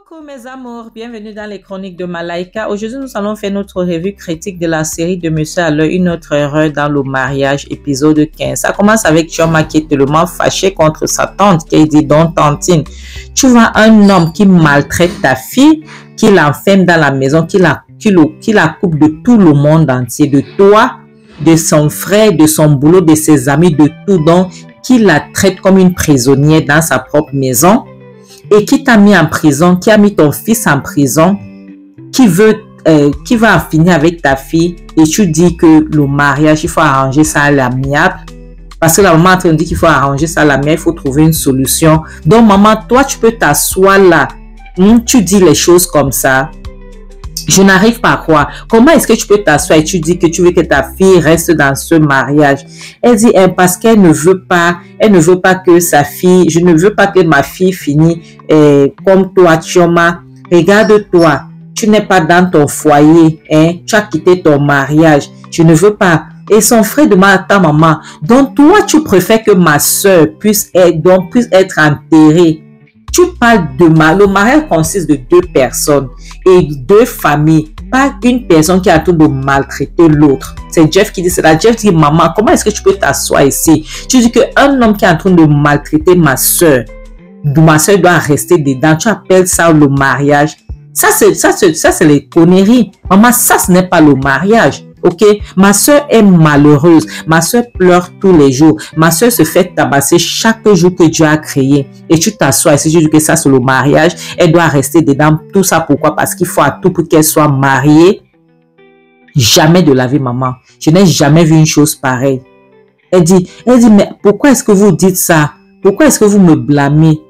Coucou mes amours, bienvenue dans les chroniques de Malaika. Aujourd'hui, nous allons faire notre revue critique de la série de Monsieur à l'heure, une autre erreur dans le mariage, épisode 15. Ça commence avec Chioma qui est tellement fâché contre sa tante, qui dit donc tantine, tu vois un homme qui maltraite ta fille, qui l'enferme dans la maison, qui la coupe de tout le monde entier, de toi, de son frère, de son boulot, de ses amis, de tout, donc qui la traite comme une prisonnière dans sa propre maison. Et qui t'a mis en prison, qui a mis ton fils en prison, qui va en finir avec ta fille, et tu dis que le mariage, il faut arranger ça à l'amiable. Parce que la maman est en train de dire qu'il faut arranger ça à l'amiable, il faut trouver une solution. Donc maman, toi tu peux t'asseoir là, tu dis les choses comme ça. Je n'arrive pas à croire. Comment est-ce que tu peux t'asseoir et tu dis que tu veux que ta fille reste dans ce mariage? Elle dit, parce qu'elle ne veut pas que sa fille, je ne veux pas que ma fille finisse comme toi, Chioma. Regarde-toi, tu n'es pas dans ton foyer, tu as quitté ton mariage. Je ne veux pas. Et son frère demande à ta maman, donc toi, tu préfères que ma soeur puisse être enterrée. Tu parles de le mariage consiste de deux personnes et deux familles, pas une personne qui a tout de maltraiter l'autre. C'est Jeff qui dit cela. Jeff dit, maman, comment est-ce que tu peux t'asseoir ici? Tu dis qu'un homme qui est en train de maltraiter ma soeur doit rester dedans. Tu appelles ça le mariage? Ça c'est les conneries. Maman, ça ce n'est pas le mariage. Ok, ma soeur est malheureuse, ma soeur pleure tous les jours, ma soeur se fait tabasser chaque jour que Dieu a créé, et tu t'assois et tu dis que ça c'est le mariage, elle doit rester dedans. Tout ça pourquoi? Parce qu'il faut à tout pour qu'elle soit mariée. Jamais de la vie, maman, je n'ai jamais vu une chose pareille. Elle dit, mais pourquoi est-ce que vous dites ça? Pourquoi est-ce que vous me blâmez?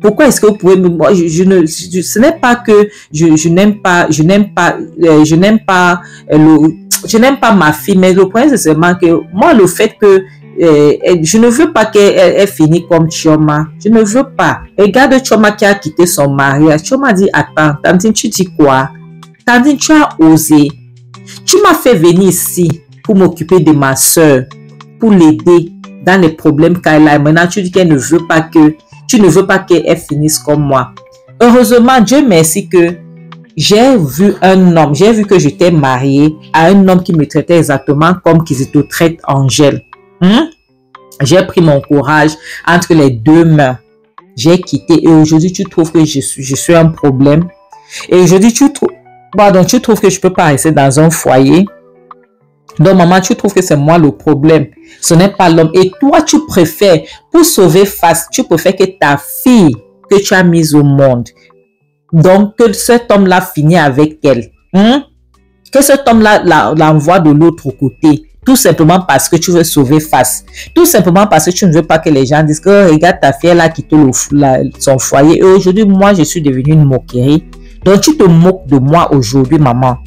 Pourquoi est-ce que vous pouvez ce n'est pas que je n'aime pas ma fille, mais le problème c'est seulement que moi, le fait que je ne veux pas qu'elle finisse comme Chioma. Je ne veux pas. Regarde Chioma qui a quitté son mariage. Chioma dit, attends, Tantine, tu dis quoi? Tantine, tu as osé. Tu m'as fait venir ici pour m'occuper de ma soeur, pour l'aider dans les problèmes qu'elle a. Maintenant, tu dis qu'elle ne veut pas que tu ne veux pas qu'elle finisse comme moi. Heureusement, Dieu merci que j'ai vu un homme, j'ai vu que j'étais mariée à un homme qui me traitait exactement comme qu'il te traite Angèle. J'ai pris mon courage entre les deux mains. J'ai quitté et aujourd'hui, tu trouves que je suis un problème. Et aujourd'hui, tu trouves que je ne peux pas rester dans un foyer. Donc, maman, tu trouves que c'est moi le problème. Ce n'est pas l'homme. Et toi, tu préfères, pour sauver face, tu préfères que ta fille que tu as mise au monde, donc que cet homme-là finisse avec elle. Que cet homme-là l'envoie de l'autre côté. Tout simplement parce que tu veux sauver face. Tout simplement parce que tu ne veux pas que les gens disent que regarde ta fille, elle a quitté son foyer. Et aujourd'hui, moi, je suis devenue une moquerie. Donc, tu te moques de moi aujourd'hui, maman.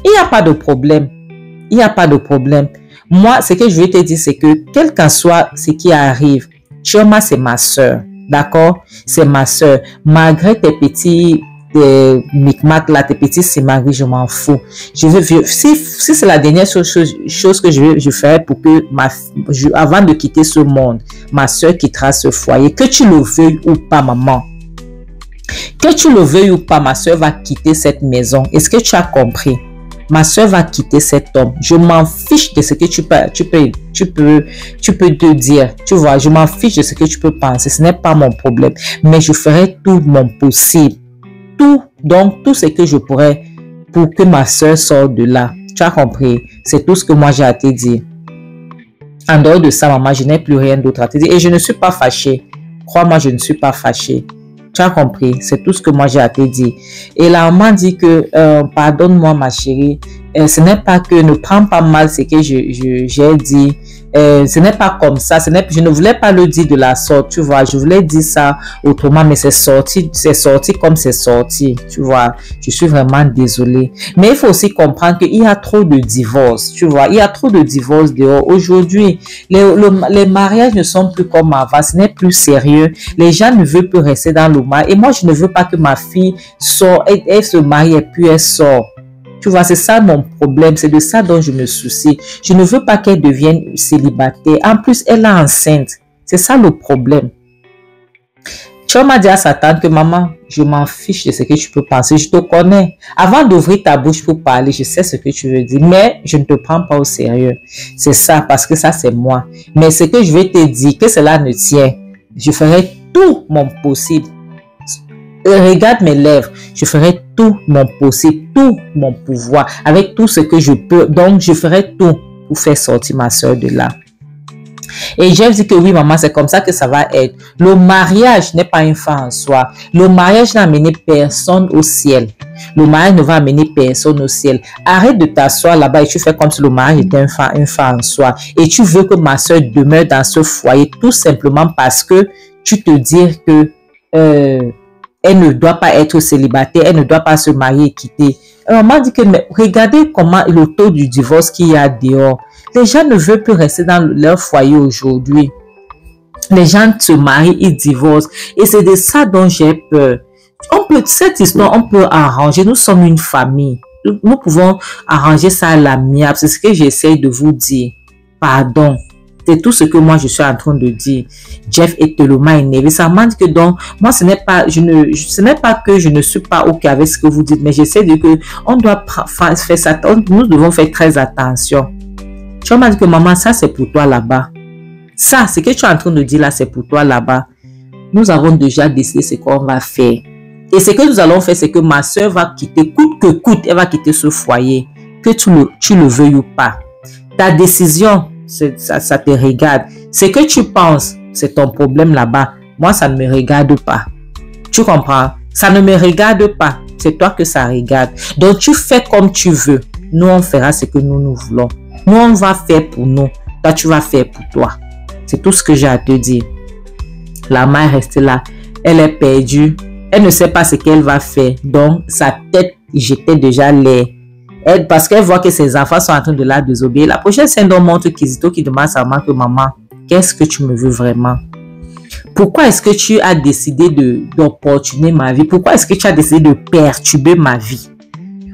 Il n'y a pas de problème. Il n'y a pas de problème. Moi, ce que je vais te dire, c'est que quel qu'en soit ce qui arrive, Chioma, c'est ma soeur. D'accord? C'est ma soeur. Malgré tes petits micmacs là, tes petits simaris, je m'en fous. Si c'est la dernière chose que je ferai pour que avant de quitter ce monde, ma soeur quittera ce foyer. Que tu le veuilles ou pas, maman. Que tu le veuilles ou pas, ma soeur va quitter cette maison. Est-ce que tu as compris? Ma soeur va quitter cet homme. Je m'en fiche de ce que tu peux te dire. Tu vois, je m'en fiche de ce que tu peux penser. Ce n'est pas mon problème. Mais je ferai tout mon possible. Tout ce que je pourrais pour que ma soeur sorte de là. Tu as compris? C'est tout ce que moi j'ai à te dire. En dehors de ça, maman, je n'ai plus rien d'autre à te dire. Et je ne suis pas fâchée. Crois-moi, je ne suis pas fâchée. Tu as compris? C'est tout ce que moi j'ai à te dire. Et la maman dit que, pardonne-moi ma chérie, ce n'est pas que, ne prends pas mal ce que j'ai dit. Ce n'est pas comme ça. Je ne voulais pas le dire de la sorte, tu vois. Je voulais dire ça autrement, mais c'est sorti comme c'est sorti, tu vois. Je suis vraiment désolée. Mais il faut aussi comprendre qu'il y a trop de divorces, tu vois. Il y a trop de divorces dehors. Aujourd'hui, les mariages ne sont plus comme avant. Ce n'est plus sérieux. Les gens ne veulent plus rester dans le mariage. Et moi, je ne veux pas que ma fille sort, elle se marie et puis elle sort. Tu vois, c'est ça mon problème. C'est de ça dont je me soucie. Je ne veux pas qu'elle devienne célibataire. En plus, elle est enceinte. C'est ça le problème. Chioma dit à sa tante que maman, je m'en fiche de ce que tu peux penser, je te connais. Avant d'ouvrir ta bouche pour parler, je sais ce que tu veux dire, mais je ne te prends pas au sérieux. C'est ça, parce que ça c'est moi. Mais ce que je vais te dire, que cela ne tient, je ferai tout mon possible. Regarde mes lèvres, je ferai tout mon possible, tout mon pouvoir, avec tout ce que je peux. Donc, je ferai tout pour faire sortir ma soeur de là. Et Jeff dit que oui, maman, c'est comme ça que ça va être. Le mariage n'est pas une fin en soi. Le mariage n'a amené personne au ciel. Le mariage ne va amener personne au ciel. Arrête de t'asseoir là-bas et tu fais comme si le mariage était une fin en soi. Et tu veux que ma soeur demeure dans ce foyer tout simplement parce que tu te dis que elle ne doit pas être célibataire, elle ne doit pas se marier et quitter. Maman dit que mais regardez comment le taux du divorce qu'il y a dehors. Les gens ne veulent plus rester dans leur foyer aujourd'hui. Les gens se marient, ils divorcent. Et c'est de ça dont j'ai peur. Cette histoire, on peut arranger. Nous sommes une famille. Nous pouvons arranger ça à l'amiable. C'est ce que j'essaie de vous dire. Pardon. C'est tout ce que moi je suis en train de dire. Jeff est tellement énervé. Ça m'a dit que donc, moi ce n'est pas que je ne suis pas ok avec ce que vous dites, mais j'essaie de que on doit faire ça. Nous devons faire très attention. Tu m'as dit que maman, ça c'est pour toi là-bas. Ça, ce que tu es en train de dire là, c'est pour toi là-bas. Nous avons déjà décidé ce qu'on va faire. Et ce que nous allons faire, c'est que ma soeur va quitter, coûte que coûte, elle va quitter ce foyer. Que tu le veuilles ou pas. Ta décision, ça te regarde. Ce que tu penses, c'est ton problème là-bas. Moi, ça ne me regarde pas. Tu comprends? Ça ne me regarde pas. C'est toi que ça regarde. Donc, tu fais comme tu veux. Nous, on fera ce que nous voulons. Nous, on va faire pour nous. Toi, tu vas faire pour toi. C'est tout ce que j'ai à te dire. La mère reste là. Elle est perdue. Elle ne sait pas ce qu'elle va faire. Donc, sa tête jetait déjà l'air. Parce qu'elle voit que ses enfants sont en train de la désobéir. La prochaine scène donc montre Kizito qui demande à sa maman que maman, qu'est-ce que tu me veux vraiment? Pourquoi est-ce que tu as décidé d'opportuner ma vie? Pourquoi est-ce que tu as décidé de perturber ma vie?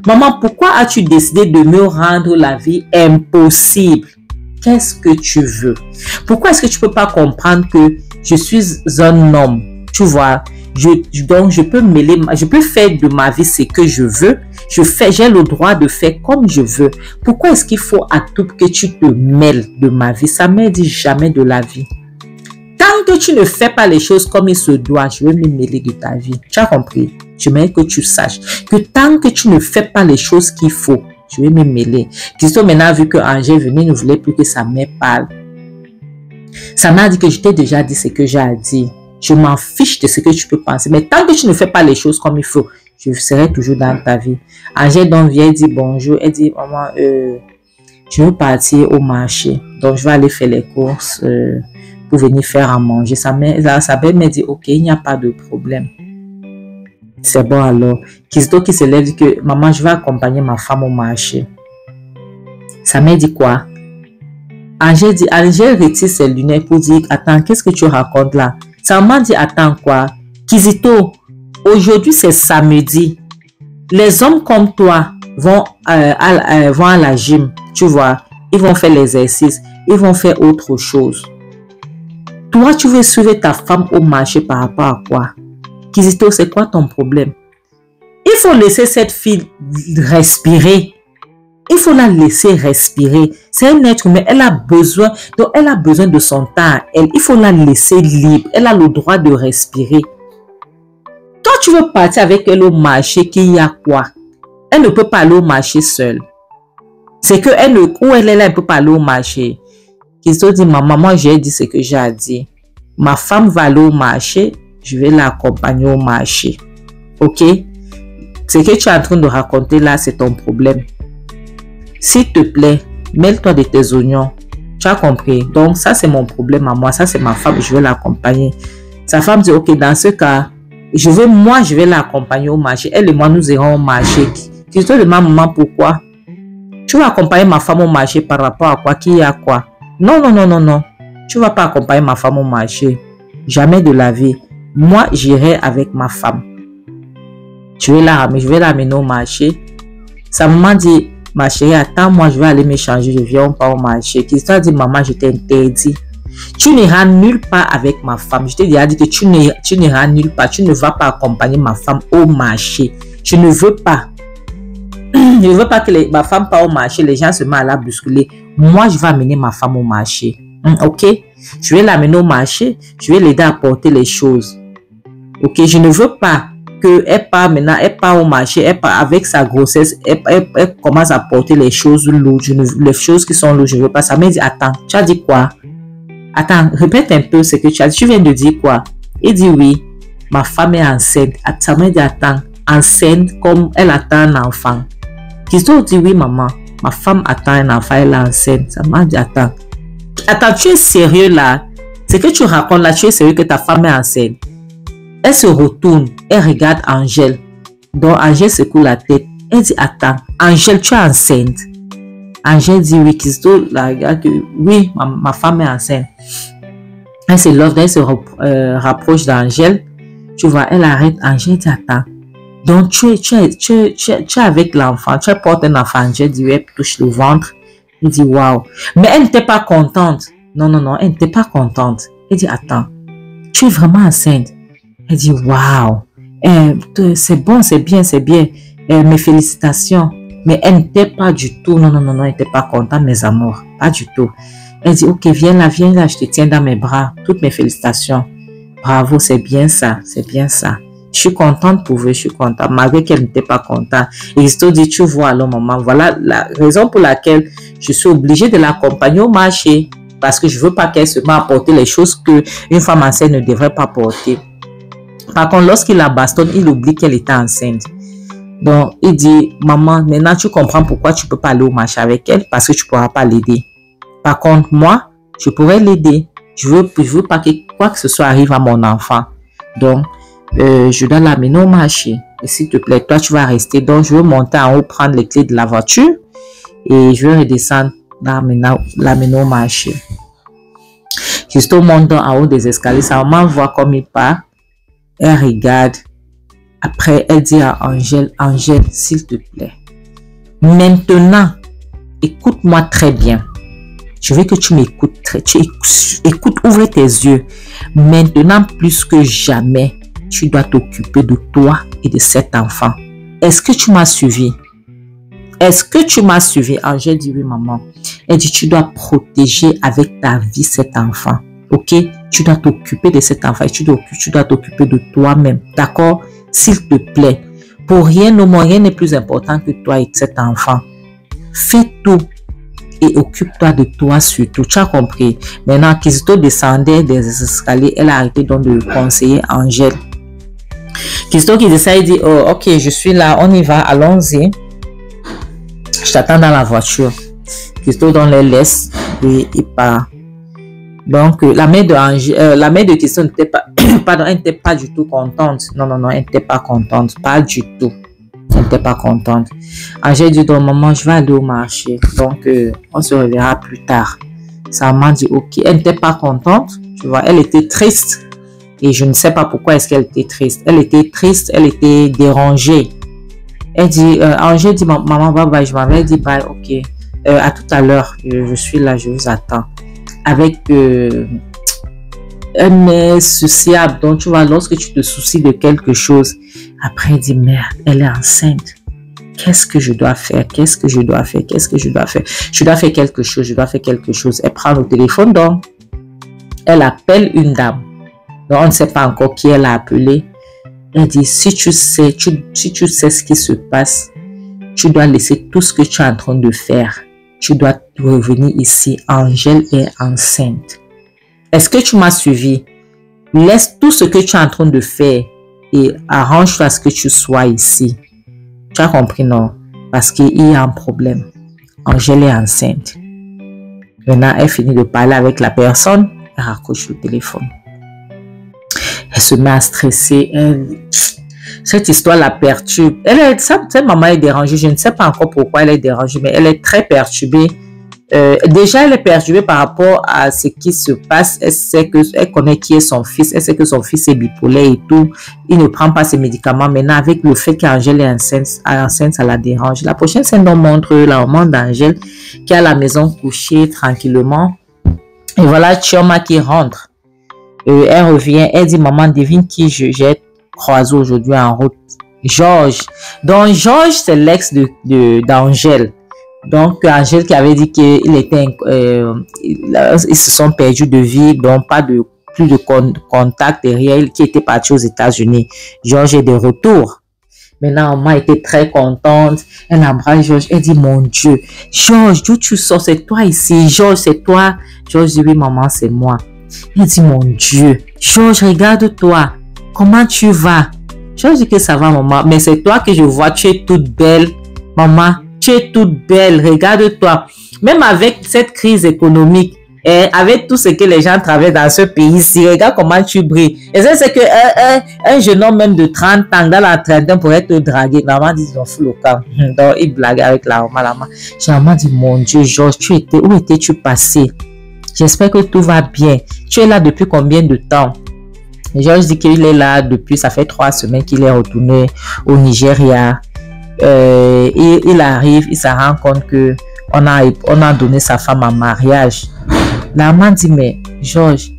Maman, pourquoi as-tu décidé de me rendre la vie impossible? Qu'est-ce que tu veux? Pourquoi est-ce que tu ne peux pas comprendre que je suis un homme? Tu vois, donc je peux faire de ma vie ce que je veux. J'ai le droit de faire comme je veux. Pourquoi est-ce qu'il faut à tout que tu te mêles de ma vie? Ça ne m'aide jamais de la vie. Tant que tu ne fais pas les choses comme il se doit, je vais me mêler de ta vie. Tu as compris? Je veux que tu saches que tant que tu ne fais pas les choses qu'il faut, je vais me mêler. Christo maintenant vu que Angèle venait, ne voulait plus que sa mère parle. Ça m'a dit que je t'ai déjà dit ce que j'ai à dire. Je m'en fiche de ce que tu peux penser. Mais tant que tu ne fais pas les choses comme il faut, je serai toujours dans ta vie. Angèle donc vient, elle dit bonjour. Elle dit, maman, je veux partir au marché. Donc, je vais aller faire les courses pour venir faire à manger. Sa belle me dit, ok, il n'y a pas de problème. C'est bon alors. Kizito qui se lève dit que, maman, je vais accompagner ma femme au marché. Sa mère dit quoi? Angèle retire ses lunettes pour dire, attends, qu'est-ce que tu racontes là? Sa maman dit, attends quoi? Kizito, aujourd'hui c'est samedi. Les hommes comme toi vont à la gym, tu vois. Ils vont faire l'exercice, ils vont faire autre chose. Toi, tu veux suivre ta femme au marché par rapport à quoi? Kizito, c'est quoi ton problème? Il faut laisser cette fille respirer. Il faut la laisser respirer. C'est un être humain. Elle a besoin de son temps. Il faut la laisser libre. Elle a le droit de respirer. Toi, tu veux partir avec elle au marché, qu'il y a quoi? Elle ne peut pas aller au marché seule. C'est que où elle est là, elle ne peut pas aller au marché. Kizito dit, maman, moi j'ai dit ce que j'ai à dire. Ma femme va aller au marché. Je vais l'accompagner au marché. Ok? Ce que tu es en train de raconter là, c'est ton problème. S'il te plaît, mêle-toi de tes oignons. Tu as compris? Donc, ça, c'est mon problème à moi. Ça, c'est ma femme. Je vais l'accompagner. Sa femme dit, ok, dans ce cas, je vais l'accompagner au marché. Elle et moi, nous irons au marché. Je te demande, maman, pourquoi? Tu vas accompagner ma femme au marché par rapport à quoi? Qui y a quoi? Non, non, non, non, non. Tu ne vas pas accompagner ma femme au marché. Jamais de la vie. Moi, j'irai avec ma femme. Je vais l'amener au marché. Sa maman dit, ma chérie, attends, moi, je vais aller me changer. Je viens pas au marché. Christo a dit, maman, je t'interdis. Tu n'iras nulle part avec ma femme. Je t'ai déjà dit que tu n'iras nulle part. Tu ne vas pas accompagner ma femme au marché. Je ne veux pas. Je ne veux pas que ma femme part au marché. Les gens se mettent à la bousculer. Moi, je vais amener ma femme au marché. Ok? Je vais l'amener au marché. Je vais l'aider à porter les choses. Ok? Je ne veux pas qu'elle part maintenant. Elle part au marché. Elle part avec sa grossesse. Elle commence à porter les choses lourdes. Les choses qui sont lourdes. Je ne veux pas ça. Mais dit, attends, tu as dit quoi? Attends, répète un peu ce que tu as dit. Tu viens de dire quoi? Il dit oui. Ma femme est enceinte. Ça m'a dit, attends. Enceinte comme elle attend un enfant. Christophe dit oui, maman. Ma femme attend un enfant. Elle est enceinte. Ça m'a dit, attends. Attends, tu es sérieux là? Ce que tu racontes là, tu es sérieux que ta femme est enceinte? Elle se retourne. Elle regarde Angèle. Donc, Angèle secoue la tête. Elle dit, attends. Angèle, tu es enceinte? Angèle dit oui. Christophe la regarde que oui, ma femme est enceinte. Elle se lève, elle se rapproche d'Angèle. Tu vois, elle arrête. Angèle dit, attends. Donc, tu es avec l'enfant. Tu portes un enfant. Angèle dit oui, elle touche le ventre. Il dit waouh. Mais elle n'était pas contente. Non, elle n'était pas contente. Elle dit, attends. Tu es vraiment enceinte? Elle dit waouh. C'est bon, c'est bien. Mes félicitations. Mais elle n'était pas du tout, non, elle n'était pas contente, mes amours, pas du tout. Elle dit, ok, viens là, je te tiens dans mes bras, toutes mes félicitations. Bravo, c'est bien ça. Je suis contente pour vous, je suis contente, malgré qu'elle n'était pas contente. Et Christo dit, tu vois, alors maman, voilà la raison pour laquelle je suis obligée de l'accompagner au marché, parce que je veux pas qu'elle se mette à porter les choses qu'une femme enceinte ne devrait pas porter. Par contre, lorsqu'il la bastonne, il oublie qu'elle était enceinte. Donc, il dit, maman, maintenant tu comprends pourquoi tu ne peux pas aller au marché avec elle, parce que tu ne pourras pas l'aider. Par contre, moi, je pourrais l'aider. Je veux pas que quoi que ce soit arrive à mon enfant. Donc, je dois l'amener au marché. Et s'il te plaît, toi, tu vas rester. Donc, je veux monter en haut, prendre les clés de la voiture et je vais redescendre, l'amener au marché. Juste au monte en haut des escaliers, sa maman voit comme il part. Elle regarde. Après, elle dit à Angèle, Angèle, s'il te plaît, maintenant, écoute-moi très bien. Je veux que tu m'écoutes écoute, ouvre tes yeux. Maintenant, plus que jamais, tu dois t'occuper de toi et de cet enfant. Est-ce que tu m'as suivi? Est-ce que tu m'as suivi? Angèle dit oui, maman. Elle dit, tu dois protéger avec ta vie cet enfant. Ok? Tu dois t'occuper de cet enfant et tu dois t'occuper de toi-même. D'accord? S'il te plaît, pour rien au monde, rien n'est plus important que toi et cet enfant. Fais tout et occupe-toi de toi surtout. Tu as compris? Maintenant, Kizito descendait des escaliers, elle a arrêté donc de conseiller Angèle. Kizito qui descend, il dit, oh, ok, je suis là, on y va, allons-y. Je t'attends dans la voiture. Kizito donc les laisse et il part. Donc, la mère de Kizito n'était pas, pardon, elle n'était pas du tout contente. Non, elle n'était pas contente. Pas du tout. Elle n'était pas contente. Angèle dit, donc, maman, je vais aller au marché. Donc, on se reverra plus tard. Sa maman dit, ok. Elle n'était pas contente. Tu vois, elle était triste. Et je ne sais pas pourquoi est-ce qu'elle était triste. Elle était triste, elle était dérangée. Elle dit, Angèle dit, maman, bye bye. Je m'avais dit, bye, ok. À tout à l'heure. Je suis là, je vous attends. Avec un air sociable. Donc, tu vois, lorsque tu te soucies de quelque chose, après, il dit, merde, elle est enceinte. Qu'est-ce que je dois faire? Qu'est-ce que je dois faire? Qu'est-ce que je dois faire? Je dois faire quelque chose, je dois faire quelque chose. Elle prend le téléphone, donc, elle appelle une dame. Donc, on ne sait pas encore qui elle a appelé. Elle dit, si tu sais ce qui se passe, tu dois laisser tout ce que tu es en train de faire. Tu dois revenir ici. Angèle est enceinte. Est-ce que tu m'as suivi? Laisse tout ce que tu es en train de faire et arrange-toi à ce que tu sois ici. Tu as compris, non? Parce qu'il y a un problème. Angèle est enceinte. Maintenant, elle finit de parler avec la personne. Elle raccroche le téléphone. Elle se met à stresser. Cette histoire la perturbe. Cette maman est dérangée. Je ne sais pas encore pourquoi elle est dérangée, mais elle est très perturbée. Déjà, elle est perturbée par rapport à ce qui se passe. Elle connaît qui est son fils. Elle sait que son fils est bipolaire et tout. Il ne prend pas ses médicaments. Maintenant, avec le fait qu'Angèle est enceinte, ça la dérange. La prochaine scène nous montre la maman d'Angèle qui est à la maison couchée tranquillement. Et voilà Chioma qui rentre. Elle revient, elle dit, maman, devine qui j'ai croisé aujourd'hui en route. Georges. Donc, Georges, c'est l'ex d'Angèle. Donc, Angèle qui avait dit qu'ils se sont perdus de vue, donc plus de contact derrière, qui était parti aux États-Unis. Georges est de retour. Maintenant, maman était très contente. Elle embrasse Georges. Elle dit, mon Dieu, Georges, d'où tu sors? C'est toi ici. Georges, c'est toi. Georges dit, oui, maman, c'est moi. Elle dit, mon Dieu, Georges, regarde-toi. Comment tu vas? Georges dit que ça va, maman. Mais c'est toi que je vois. Tu es toute belle. Maman, tu es toute belle. Regarde-toi. Même avec cette crise économique, et avec tout ce que les gens traversent dans ce pays-ci, regarde comment tu brilles. Et c'est que un jeune homme même de 30 ans, dans la trentaine, pourrait te draguer. Maman dit, ils ont fou le camp. Donc, il blague avec la maman. Maman dit, mon Dieu, Georges, où étais-tu passé? J'espère que tout va bien. Tu es là depuis combien de temps? Et Georges dit qu'il est là depuis, ça fait 3 semaines qu'il est retourné au Nigeria. Et il arrive, il se rend compte que on a donné sa femme en mariage. La maman dit, mais Georges,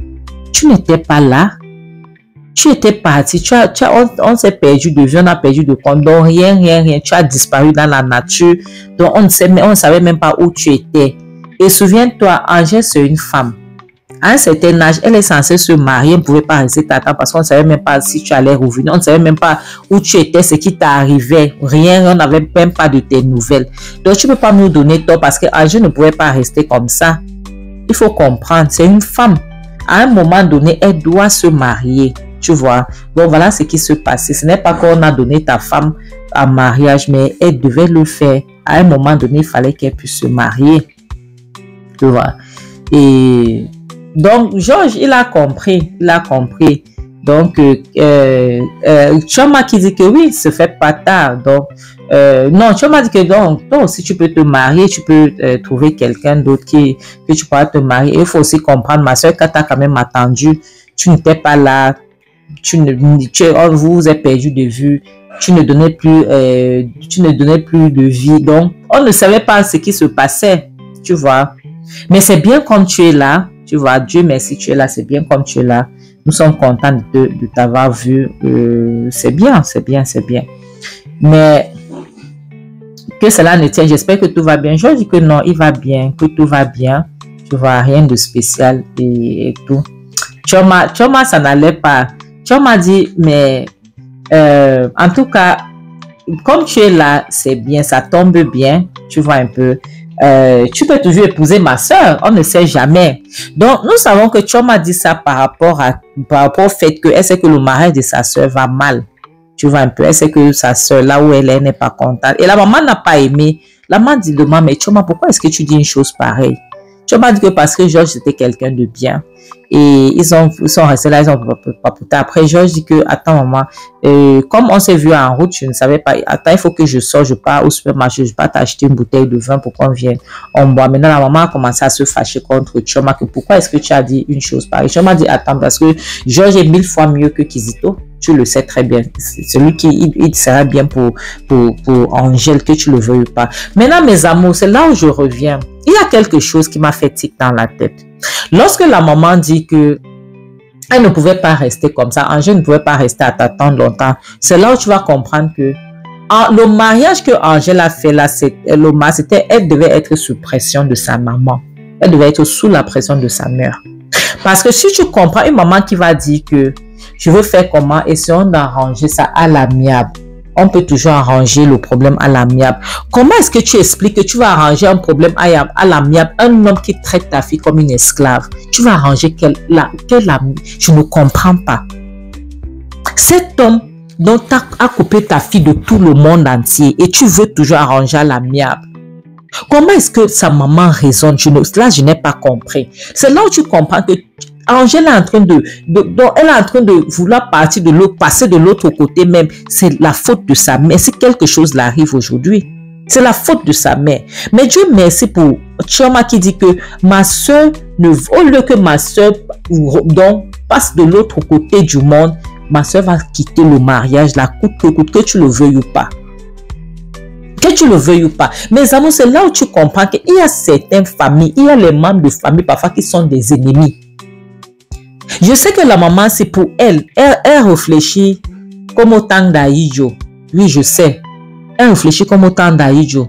tu n'étais pas là. Tu étais parti. On s'est perdu de vue, on a perdu de compte. Donc rien. Tu as disparu dans la nature. Donc on ne savait même pas où tu étais. Et souviens-toi, Angèle, c'est une femme. À un certain âge, elle est censée se marier. Elle ne pouvait pas rester t'attendre parce qu'on ne savait même pas si tu allais revenir. On ne savait même pas où tu étais, ce qui t'arrivait. Rien, on n'avait même pas de tes nouvelles. Donc, tu ne peux pas nous donner tort parce que Angèle ne pouvait pas rester comme ça. Il faut comprendre, c'est une femme. À un moment donné, elle doit se marier. Tu vois. Donc, voilà ce qui se passait. Ce n'est pas qu'on a donné ta femme en mariage, mais elle devait le faire. À un moment donné, il fallait qu'elle puisse se marier. Tu vois. Et donc, Georges, il a compris. Donc, Chioma qui dit que oui, se fait pas tard. Donc, non, Chioma dit que donc, toi aussi, tu peux te marier, tu peux trouver quelqu'un d'autre que tu pourras te marier. Il faut aussi comprendre, ma soeur, quand tu as quand même attendu, tu n'étais pas là, vous vous êtes perdu de vue, tu ne donnais plus de vie. Donc, on ne savait pas ce qui se passait, tu vois. Mais c'est bien comme tu es là. Tu vois, Dieu merci, tu es là, c'est bien comme tu es là. Nous sommes contents de t'avoir vu. C'est bien. Mais que cela ne tient, j'espère que tout va bien. Je dis que non, il va bien, que tout va bien. Tu vois, rien de spécial et tout. Chioma, ça n'allait pas. Chioma dit, mais en tout cas, comme tu es là, c'est bien, ça tombe bien. Tu vois un peu. Tu peux toujours épouser ma soeur, on ne sait jamais. Donc, nous savons que Chioma dit ça par rapport au fait que elle sait que le mariage de sa soeur va mal. Tu vois un peu, elle sait que sa soeur, là où elle est, n'est pas contente. Et la maman n'a pas aimé. La maman dit de moi, mais Chioma, pourquoi est-ce que tu dis une chose pareille? Chioma dit que parce que Georges était quelqu'un de bien. Et ils sont restés là, ils ont papoté. Après, Georges dit que, attends, maman, comme on s'est vu en route, je ne savais pas, attends, il faut que je sorte, je pars au supermarché, je pars t'acheter une bouteille de vin pour qu'on vienne, on boit. Maintenant, la maman a commencé à se fâcher contre Chioma, que pourquoi est-ce que tu as dit une chose pareille? Chioma dit, attends, parce que Georges est 1000 fois mieux que Kizito. Tu le sais très bien. Celui qui il sera bien pour Angèle, que tu le veuilles ou pas. Maintenant, mes amours, c'est là où je reviens. Il y a quelque chose qui m'a fait tic dans la tête. Lorsque la maman dit que elle ne pouvait pas rester comme ça, Angèle ne pouvait pas rester à t'attendre longtemps, c'est là où tu vas comprendre que le mariage que Angèle a fait là, elle devait être sous pression de sa maman. Elle devait être sous la pression de sa mère. Parce que si tu comprends une maman qui va dire que je veux faire comment, essayons d'arranger ça à l'amiable. On peut toujours arranger le problème à l'amiable. Comment est-ce que tu expliques que tu vas arranger un problème à l'amiable? Un homme qui traite ta fille comme une esclave. Tu vas arranger quel ami? Je ne comprends pas. Cet homme dont tu as coupé ta fille de tout le monde entier et tu veux toujours arranger à l'amiable. Comment est-ce que sa maman raisonne? Là, je n'ai pas compris. C'est là où tu comprends que Angèle est en train elle est en train de vouloir partir de l'autre, passer de l'autre côté même. C'est la faute de sa mère. Si quelque chose l'arrive aujourd'hui, c'est la faute de sa mère. Mais Dieu merci pour Chioma qui dit que ma soeur, au lieu que ma soeur passe de l'autre côté du monde, ma soeur va quitter le mariage, la coûte que tu le veuilles ou pas. Que tu le veuilles ou pas. Mes amours, c'est là où tu comprends qu'il y a certaines familles, il y a les membres de famille parfois qui sont des ennemis. Je sais que la maman, c'est pour elle. Elle réfléchit comme au temps d'Aïdjo. Oui, je sais. Elle réfléchit comme au temps d'Aïdjo.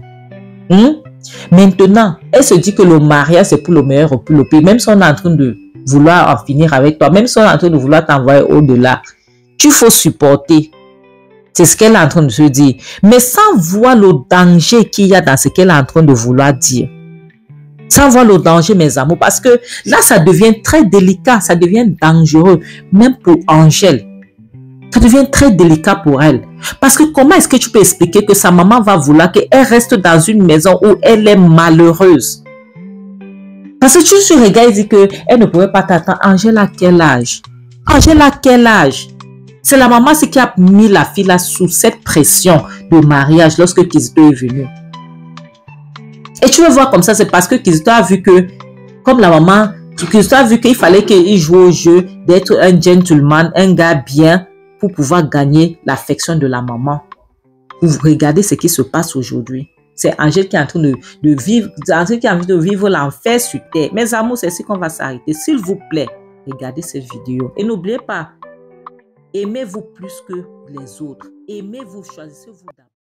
Maintenant, elle se dit que le mariage, c'est pour le meilleur ou pour le pire. Même si on est en train de vouloir en finir avec toi, même si on est en train de vouloir t'envoyer au-delà, tu faut supporter. C'est ce qu'elle est en train de se dire. Mais sans voir le danger qu'il y a dans ce qu'elle est en train de vouloir dire. Sans voir le danger, mes amours. Parce que là, ça devient très délicat. Ça devient dangereux. Même pour Angèle. Ça devient très délicat pour elle. Parce que comment est-ce que tu peux expliquer que sa maman va vouloir qu'elle reste dans une maison où elle est malheureuse? Parce que tu regardes et dis qu'elle ne pouvait pas t'attendre. Angèle a quel âge? Angèle a quel âge? C'est la maman qui a mis la fille là sous cette pression de mariage lorsque Kizito est venu. Et tu veux voir comme ça, c'est parce que Kizito a vu que, comme la maman, Kizito a vu qu'il fallait qu'il joue au jeu d'être un gentleman, un gars bien, pour pouvoir gagner l'affection de la maman. Vous regardez ce qui se passe aujourd'hui. C'est Angèle qui est en train de vivre, Angèle qui a envie de vivre l'enfer sur terre. Mes amours, c'est ici qu'on va s'arrêter. S'il vous plaît, regardez cette vidéo. Et n'oubliez pas, aimez-vous plus que les autres. Aimez-vous, choisissez-vous.